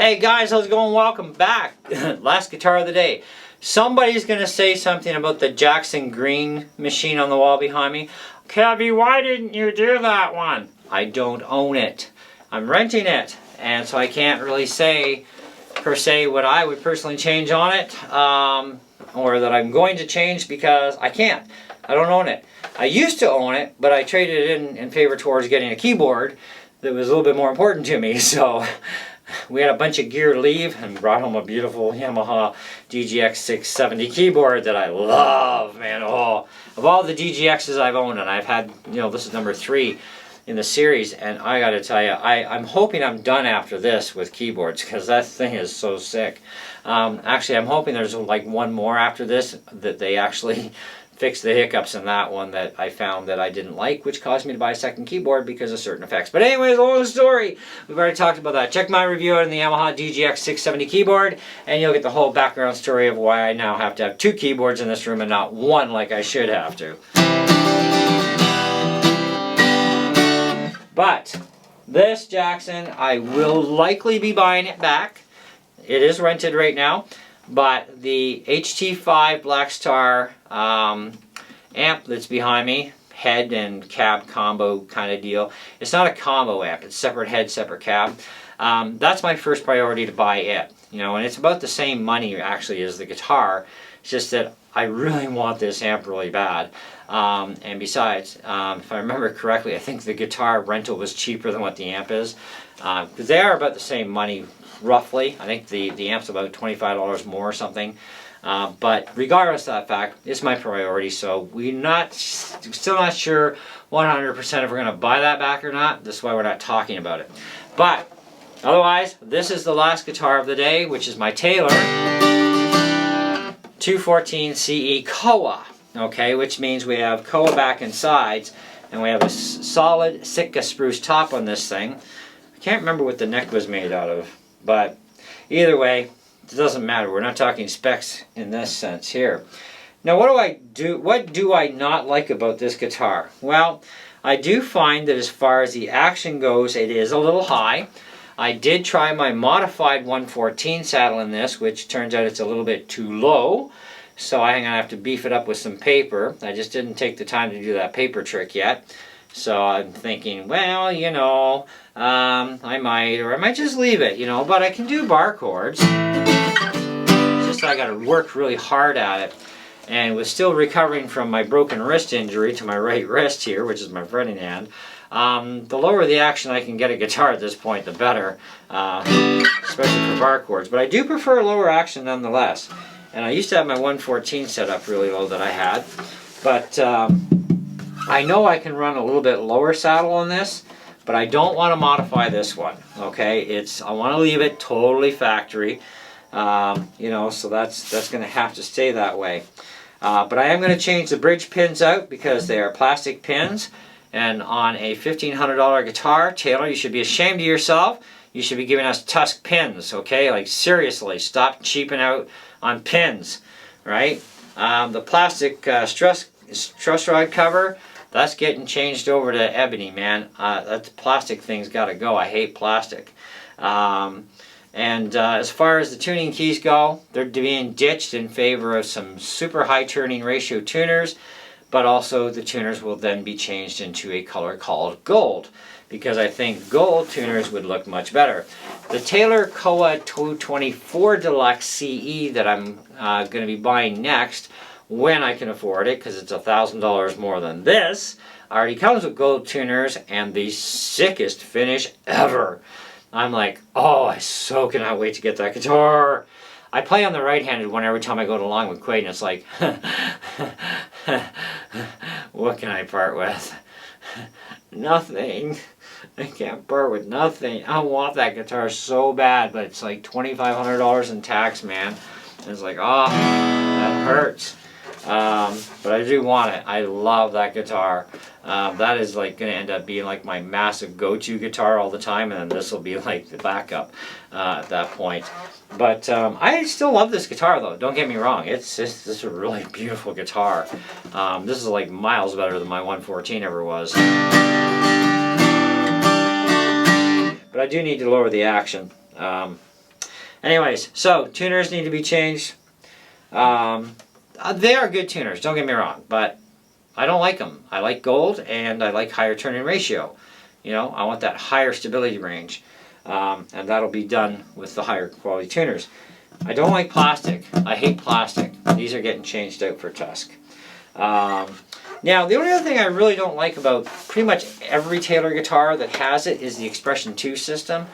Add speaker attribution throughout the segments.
Speaker 1: Hey guys, how's it going? Welcome back. Last guitar of the day. Somebody's going to say something about the Jackson Green machine on the wall behind me. Kevy, why didn't you do that one? I don't own it. I'm renting it. And so I can't really say, per se, what I would personally change on it. Or that I'm going to change because I can't. I don't own it. I used to own it, but I traded it in favor towards getting a keyboard that was a little bit more important to me. So we had a bunch of gear to leave and brought home a beautiful Yamaha DGX 670 keyboard that I love, man. Oh, of all the DGXs I've owned, and I've had, this is number 3 in the series, and I gotta tell you, I'm hoping I'm done after this with keyboards, because that thing is so sick. Actually, I'm hoping there's like one more after this, that they actually fix the hiccups in that one that I found that I didn't like, which caused me to buy a second keyboard because of certain effects. But anyways, long story. We've already talked about that. Check my review on the Yamaha DGX 670 keyboard, and you'll get the whole background story of why I now have to have 2 keyboards in this room and not 1 like I should have to. But this Jackson, I will likely be buying it back. It is rented right now. But the HT5 Blackstar amp that's behind me, head and cab combo kind of deal. It's not a combo amp, it's separate head, separate cab. That's my first priority to buy it. And it's about the same money actually as the guitar. It's just that I really want this amp really bad. And besides, if I remember correctly, I think the guitar rental was cheaper than what the amp is. Because they are about the same money, roughly. I think the amp's about $25 more or something. But regardless of that fact, it's my priority. So we're still not sure 100% if we're going to buy that back or not. That's why we're not talking about it. But otherwise, this is the last guitar of the day, which is my Taylor 214 CE Koa. Okay, which means we have Koa back and sides, and we have a solid Sitka spruce top on this thing. I can't remember what the neck was made out of, but either way, it doesn't matter. We're not talking specs in this sense here. Now, what do I not like about this guitar? Well, I do find that as far as the action goes, it is a little high. I did try my modified 114 saddle in this, which turns out it's a little bit too low. So I'm going to have to beef it up with some paper. I just didn't take the time to do that paper trick yet. So I'm thinking, well, I might just leave it, but I can do bar chords. It's just I got to work really hard at it. And was still recovering from my broken wrist injury to my right wrist here, which is my fretting hand. The lower the action I can get a guitar at this point, the better, especially for bar chords. But I do prefer lower action nonetheless. And I used to have my 114 set up really low that I had. But I know I can run a little bit lower saddle on this, but I don't want to modify this one. Okay, I want to leave it totally factory. So that's going to have to stay that way. But I am going to change the bridge pins out because they are plastic pins. And on a $1,500 guitar, Taylor, you should be ashamed of yourself. You should be giving us Tusk pins, okay? Like, seriously, stop cheaping out on pins, right? The plastic truss rod cover, that's getting changed over to ebony, man. That plastic thing's got to go. I hate plastic. As far as the tuning keys go, they're being ditched in favor of some super high turning ratio tuners, but also the tuners will then be changed into a color called gold, because I think gold tuners would look much better. The Taylor Koa 224 Deluxe CE that I'm going to be buying next, when I can afford it, because it's $1,000 more than this, already comes with gold tuners and the sickest finish ever. I'm like, oh, I so cannot wait to get that guitar. I play on the right-handed one every time I go along with Quaid, and it's like, what can I part with? Nothing. I can't part with nothing. I want that guitar so bad, but it's like $2,500 in tax, man. And it's like, oh, that hurts. But I do want it. I love that guitar. That is like going to end up being like my massive go-to guitar all the time, and then this will be like the backup at that point. But I still love this guitar, though. Don't get me wrong. This is a really beautiful guitar. This is like miles better than my 114 ever was. But I do need to lower the action. Anyways, so tuners need to be changed. They are good tuners, don't get me wrong, but I don't like them. I like gold and I like higher turning ratio. You know, I want that higher stability range. And that'll be done with the higher quality tuners. I don't like plastic. I hate plastic. These are getting changed out for Tusk. Now, the only other thing I really don't like about pretty much every Taylor guitar that has it is the Expression 2 system.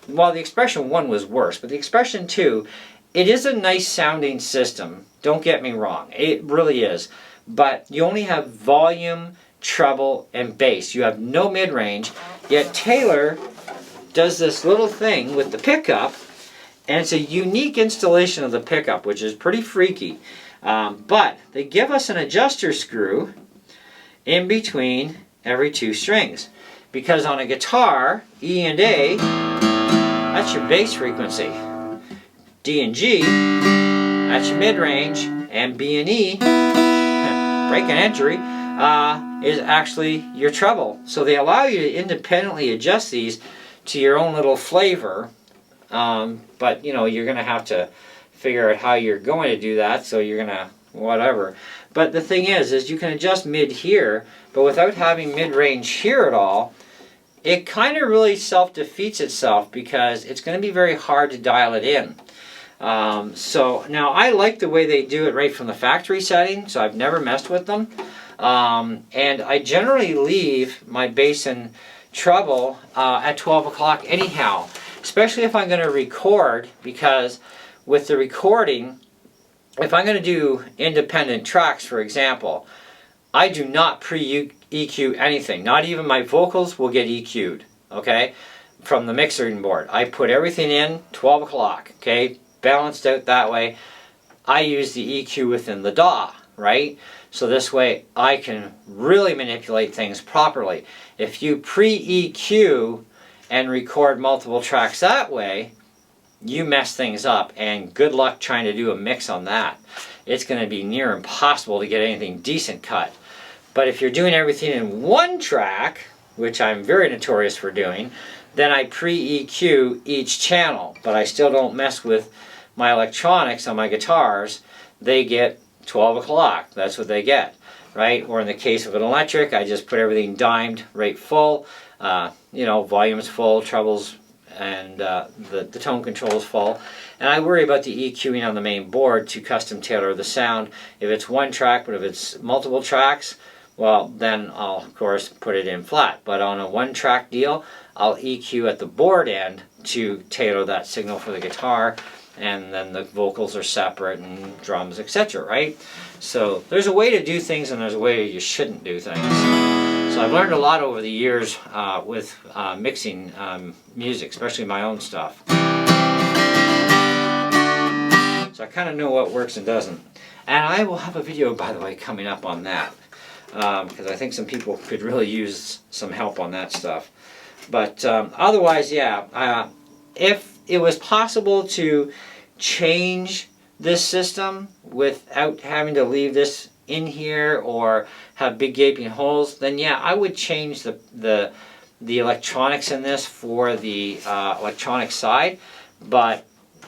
Speaker 1: Well, the Expression 1 was worse, but the Expression 2, it is a nice sounding system. Don't get me wrong. It really is. But you only have volume, treble, and bass. You have no mid-range. Yet Taylor does this little thing with the pickup, and it's a unique installation of the pickup, which is pretty freaky. But they give us an adjuster screw in between every 2 strings. Because on a guitar, E and A, that's your bass frequency. D and G, that's your mid-range. And B and E, break and entry, is actually your treble. So they allow you to independently adjust these to your own little flavor. But, you know, you're going to have to figure out how you're going to do that. So you're going to, whatever. But the thing is you can adjust mid here, but without having mid-range here at all, it kind of really self-defeats itself because it's going to be very hard to dial it in. So now I like the way they do it right from the factory setting, so I've never messed with them. And I generally leave my bass and treble at 12 o'clock anyhow, especially if I'm going to record, because with the recording, if I'm going to do independent tracks, for example, I do not pre-EQ anything. Not even my vocals will get EQ'd, okay, from the mixing board. I put everything in 12 o'clock, okay, balanced out that way. I use the EQ within the DAW, right? So this way I can really manipulate things properly. If you pre-EQ and record multiple tracks that way, you mess things up, and good luck trying to do a mix on that. It's going to be near impossible to get anything decent cut. But if you're doing everything in one track, which I'm very notorious for doing, then I pre-EQ each channel, but I still don't mess with my electronics on my guitars. They get 12 o'clock. That's what they get, right? Or in the case of an electric, I just put everything dimed right full. You know, volume's full, trebles, and the tone control is full. And I worry about the EQing on the main board to custom tailor the sound. If it's one track, but if it's multiple tracks, well, then I'll, of course, put it in flat. But on a one-track deal, I'll EQ at the board end to tailor that signal for the guitar, and then the vocals are separate and drums, etc., right? So there's a way to do things, and there's a way you shouldn't do things. So I've learned a lot over the years with mixing music, especially my own stuff. So I kind of know what works and doesn't. And I will have a video, by the way, coming up on that. Because I think some people could really use some help on that stuff. But otherwise, yeah, if it was possible to change this system without having to leave this in here or have big gaping holes, then yeah, I would change the electronics in this for the electronic side. But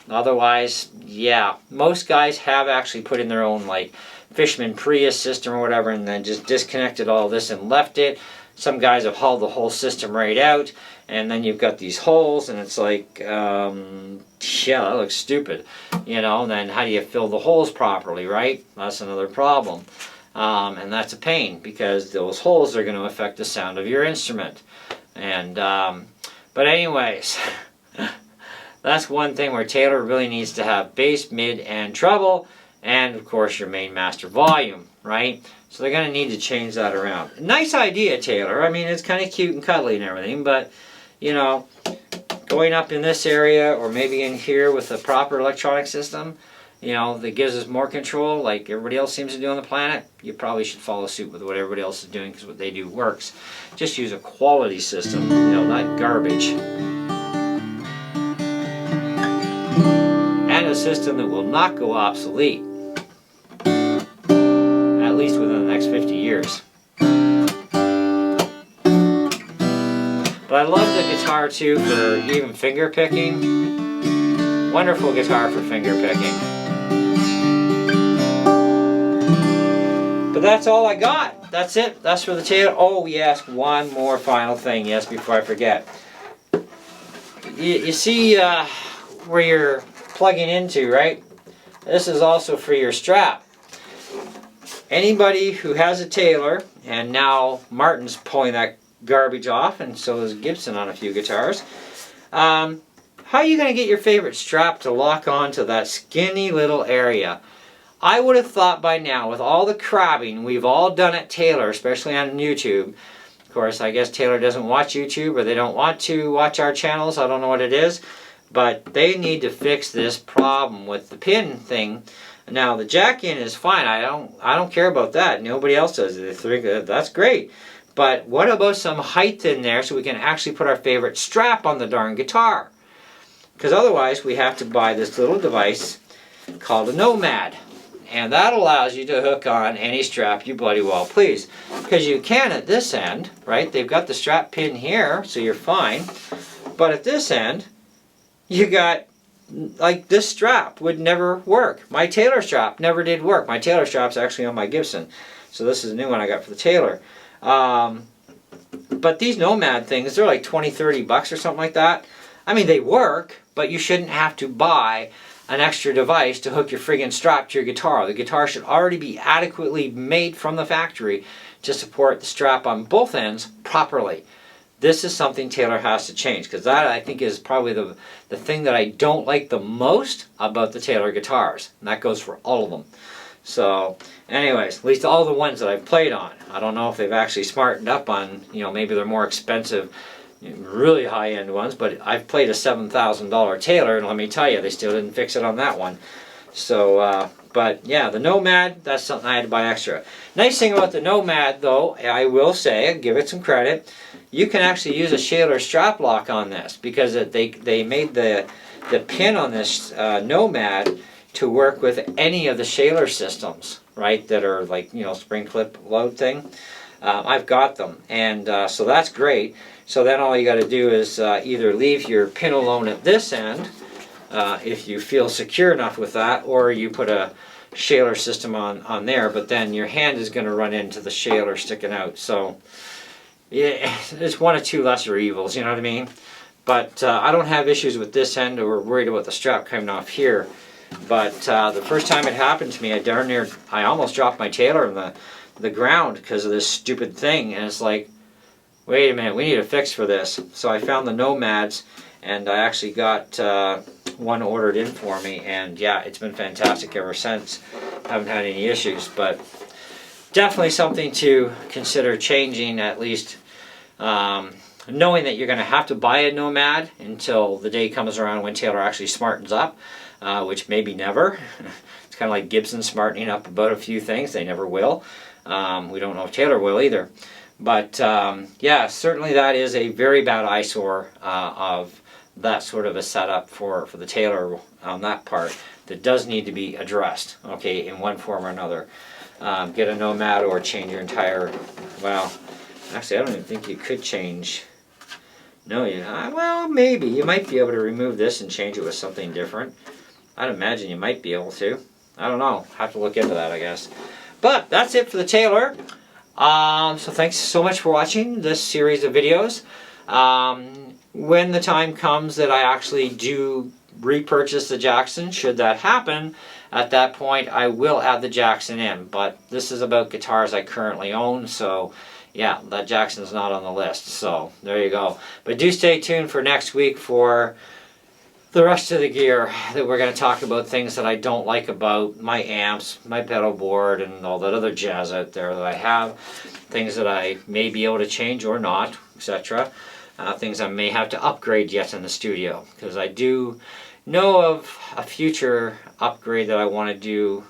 Speaker 1: otherwise, yeah, most guys have actually put in their own like Fishman Prius system or whatever, and then just disconnected all this and left it. Some guys have hauled the whole system right out, and then you've got these holes, and it's like, yeah, that looks stupid, you know. And then how do you fill the holes properly, right? That's another problem, and that's a pain because those holes are going to affect the sound of your instrument. And but anyways, that's one thing where Taylor really needs to have bass, mid, and treble. And of course your main master volume, right? So they're going to need to change that around. Nice idea, Taylor. I mean, it's kind of cute and cuddly and everything, but, you know, going up in this area or maybe in here with a proper electronic system, you know, that gives us more control like everybody else seems to do on the planet, you probably should follow suit with what everybody else is doing, because what they do works. Just use a quality system, you know, not garbage. And a system that will not go obsolete. At least within the next 50 years. But I love the guitar too for even finger picking. Wonderful guitar for finger picking. But that's all I got. That's it. That's for the Taylor. Oh yes, one more final thing. Yes, before I forget. You see where you're plugging into, right? This is also for your strap. Anybody who has a Taylor, and now Martin's pulling that garbage off, and so is Gibson on a few guitars. How are you going to get your favorite strap to lock onto that skinny little area? I would have thought by now, with all the crabbing we've all done at Taylor, especially on YouTube. Of course, I guess Taylor doesn't watch YouTube, or they don't want to watch our channels. I don't know what it is. But they need to fix this problem with the pin thing. Now, the jack in is fine. I don't care about that. Nobody else does. They think that's great. But what about some height in there so we can actually put our favorite strap on the darn guitar? Because otherwise, we have to buy this little device called a Nomad. And that allows you to hook on any strap you bloody well please. Because you can at this end, right? They've got the strap pin here, so you're fine. But at this end, you got, like, this strap would never work. My Taylor strap never did work. My Taylor strap's actually on my Gibson. So this is a new one I got for the Taylor. But these Nomad things, they're like 20, 30 bucks or something like that. I mean, they work, but you shouldn't have to buy an extra device to hook your friggin' strap to your guitar. The guitar should already be adequately made from the factory to support the strap on both ends properly. This is something Taylor has to change, because that, I think, is probably the thing that I don't like the most about the Taylor guitars. And that goes for all of them. So, anyways, at least all the ones that I've played on. I don't know if they've actually smartened up on, you know, maybe they're more expensive, really high-end ones, but I've played a $7,000 Taylor, and let me tell you, they still didn't fix it on that one. So, but yeah, the Nomad, that's something I had to buy extra. Nice thing about the Nomad, though, I will say, give it some credit, you can actually use a Shaler strap lock on this, because they made the pin on this Nomad to work with any of the Shaler systems, right, that are like, you know, spring clip load thing. I've got them, and so that's great. So then all you got to do is either leave your pin alone at this end, if you feel secure enough with that, or you put a Shaler system on there, but then your hand is going to run into the Shaler sticking out. So yeah, it's one of two lesser evils, you know what I mean? But I don't have issues with this end or worried about the strap coming off here. But the first time it happened to me, I almost dropped my Taylor in the ground because of this stupid thing, and it's like, wait a minute, we need a fix for this. So I found the Nomads, and I actually got one ordered in for me, and yeah, it's been fantastic ever since. Haven't had any issues, but definitely something to consider changing, at least knowing that you're going to have to buy a Nomad until the day comes around when Taylor actually smartens up, which maybe never. It's kind of like Gibson smartening up about a few things. They never will. We don't know if Taylor will either. But yeah, certainly that is a very bad eyesore of that sort of a setup for the Taylor on that part that does need to be addressed, okay, in one form or another. Get a Nomad or change your entire, well, actually I don't even think you could change, no, well, maybe. You might be able to remove this and change it with something different. I'd imagine you might be able to. I don't know. Have to look into that, I guess. But that's it for the Taylor. So thanks so much for watching this series of videos. When the time comes that I actually do repurchase the Jackson, should that happen, at that point I will add the Jackson in. But this is about guitars I currently own, so yeah, that Jackson's not on the list. So there you go. But do stay tuned for next week for the rest of the gear that we're going to talk about, things that I don't like about my amps, my pedal board, and all that other jazz out there that I have. Things that I may be able to change or not, etc. Things I may have to upgrade yet in the studio, because I do know of a future upgrade that I want to do,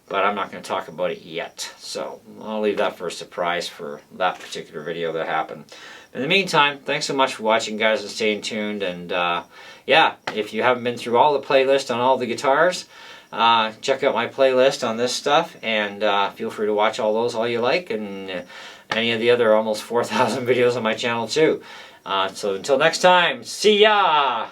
Speaker 1: but I'm not going to talk about it yet. So I'll leave that for a surprise for that particular video that happened. In the meantime, thanks so much for watching, guys, and staying tuned. And yeah, if you haven't been through all the playlist on all the guitars, check out my playlist on this stuff, and feel free to watch all those all you like, and any of the other almost 4,000 videos on my channel too. So until next time, see ya!